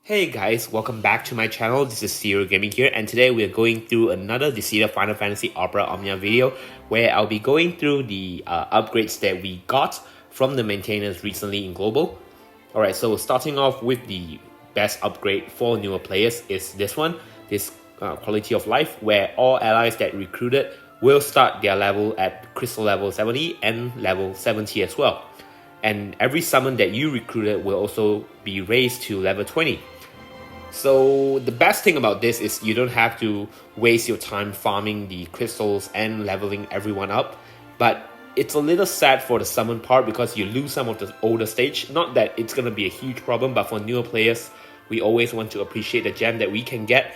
Hey guys, welcome back to my channel. This is Zero Gaming here, and today we are going through another Dissidia Final Fantasy Opera Omnia video where I'll be going through the upgrades that we got from the maintainers recently in Global. Alright, so starting off with the best upgrade for newer players is this one, this quality of life, where all allies that recruited will start their level at crystal level 70 and level 70 as well. And every summon that you recruited will also be raised to level 20. So the best thing about this is you don't have to waste your time farming the crystals and leveling everyone up, but it's a little sad for the summon part because you lose some of the older stage. Not that it's going to be a huge problem, but for newer players, we always want to appreciate the gem that we can get.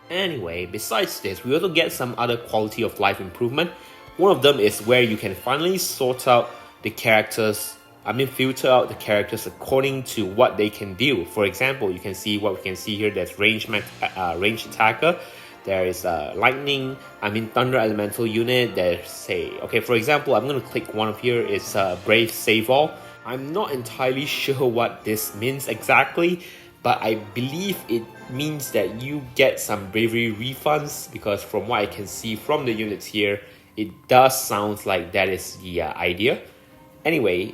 Anyway, besides this, we also get some other quality of life improvement. One of them is where you can finally sort out the characters, filter out the characters according to what they can do. For example, you can see what we can see here. There's range attacker. There is lightning, thunder elemental unit. There's for example, I'm going to click one up here. It's brave save all. I'm not entirely sure what this means exactly, but I believe it means that you get some bravery refunds, because from what I can see from the units here, it does sound like that is the idea. Anyway,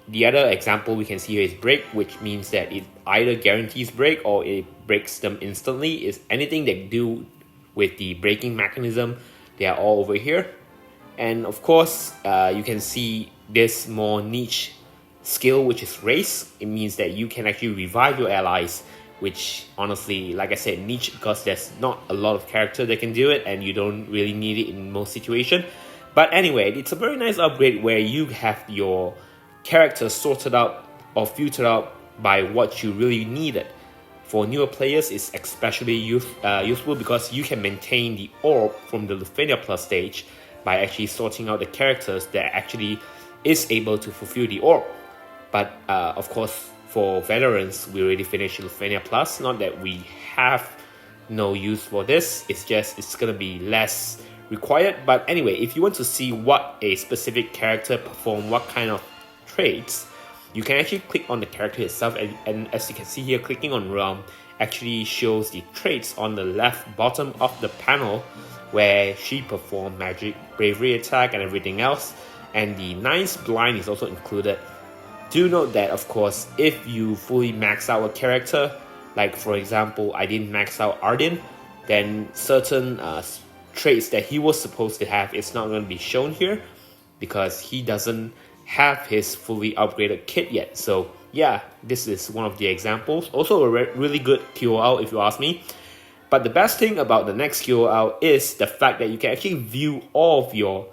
the other example we can see here is break, which means that it either guarantees break or it breaks them instantly. Is anything they do with the breaking mechanism, they are all over here. And of course, you can see this more niche skill, which is race. It means that you can actually revive your allies, which honestly, like I said, niche because there's not a lot of character that can do it and you don't really need it in most situations. But anyway, it's a very nice upgrade where you have your character sorted out or filtered out by what you really needed. For newer players, it's especially useful because you can maintain the orb from the Lufenia Plus stage by actually sorting out the characters that actually is able to fulfill the orb. But of course, for veterans, we already finished Lufenia Plus. Not that we have no use for this, it's just it's gonna be less required. But anyway, if you want to see what a specific character perform, what kind of traits, you can actually click on the character itself, and as you can see here, clicking on realm actually shows the traits on the left bottom of the panel where she perform magic, bravery attack and everything else, and the nice blind is also included. Do note that of course, if you fully max out a character, like for example I didn't max out Arden, then certain traits that he was supposed to have is not going to be shown here because he doesn't have his fully upgraded kit yet. So yeah, this is one of the examples. Also a really good QOL if you ask me. But the best thing about the next QOL is the fact that you can actually view all of your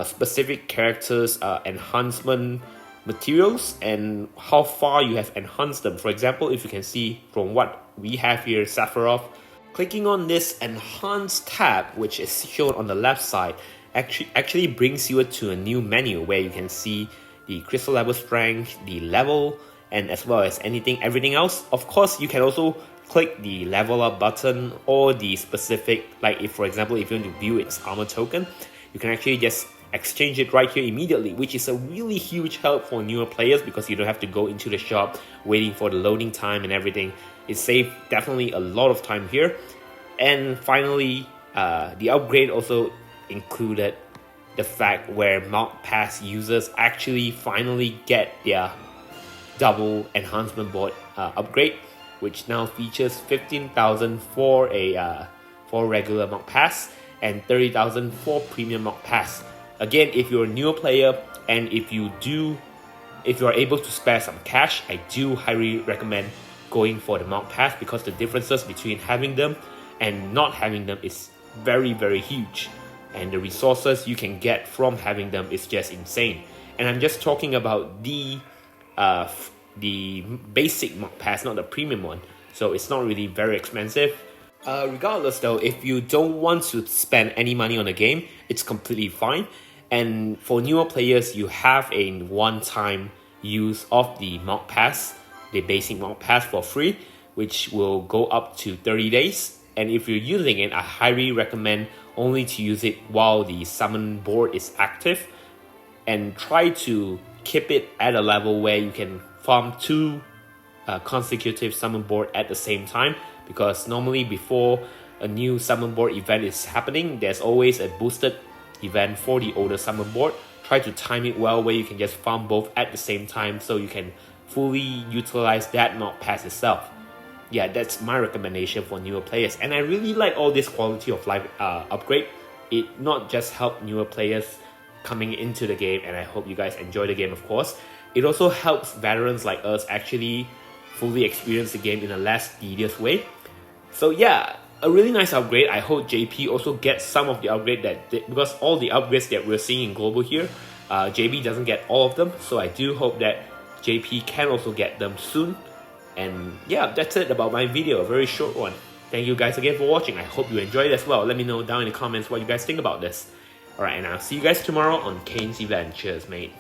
specific characters enhancement materials and how far you have enhanced them. For example, if you can see from what we have here, Sephiroth, clicking on this enhanced tab, which is shown on the left side, actually brings you to a new menu where you can see the crystal level strength, the level, and as well as everything else. Of course, you can also click the level up button or the specific, like if for example, if you want to view its armor token, you can actually just exchange it right here immediately, which is a really huge help for newer players because you don't have to go into the shop waiting for the loading time and everything. It saved definitely a lot of time here. And finally, the upgrade also included the fact where Mount Pass users actually finally get their double enhancement board upgrade, which now features 15,000 for a regular Mount Pass and 30,000 for premium Mount Pass. Again, if you're a newer player and if you are able to spare some cash, I do highly recommend going for the Mount Pass because the differences between having them and not having them is very, very huge, and the resources you can get from having them is just insane. And I'm just talking about the basic Mount Pass, not the premium one, so it's not really very expensive. Regardless though, if you don't want to spend any money on the game, it's completely fine. And for newer players, you have a one-time use of the Mount Pass, the basic Mount Pass for free, which will go up to 30 days. And if you're using it, I highly recommend only to use it while the summon board is active, and try to keep it at a level where you can farm 2 consecutive summon board at the same time, because normally before a new summon board event is happening, there's always a boosted event for the older summon board. Try to time it well where you can just farm both at the same time so you can fully utilize that, not pass itself. Yeah, that's my recommendation for newer players, and I really like all this quality of life upgrade. It not just helped newer players coming into the game, and I hope you guys enjoy the game, of course. It also helps veterans like us actually fully experience the game in a less tedious way. So yeah, a really nice upgrade. I hope JP also gets some of the upgrade because all the upgrades that we're seeing in global here, JB doesn't get all of them. So I do hope that JP can also get them soon. And yeah, that's it about my video, a very short one. Thank you guys again for watching. I hope you enjoyed it as well. Let me know down in the comments what you guys think about this. Alright, and I'll see you guys tomorrow on Kane's event. Cheers, mate.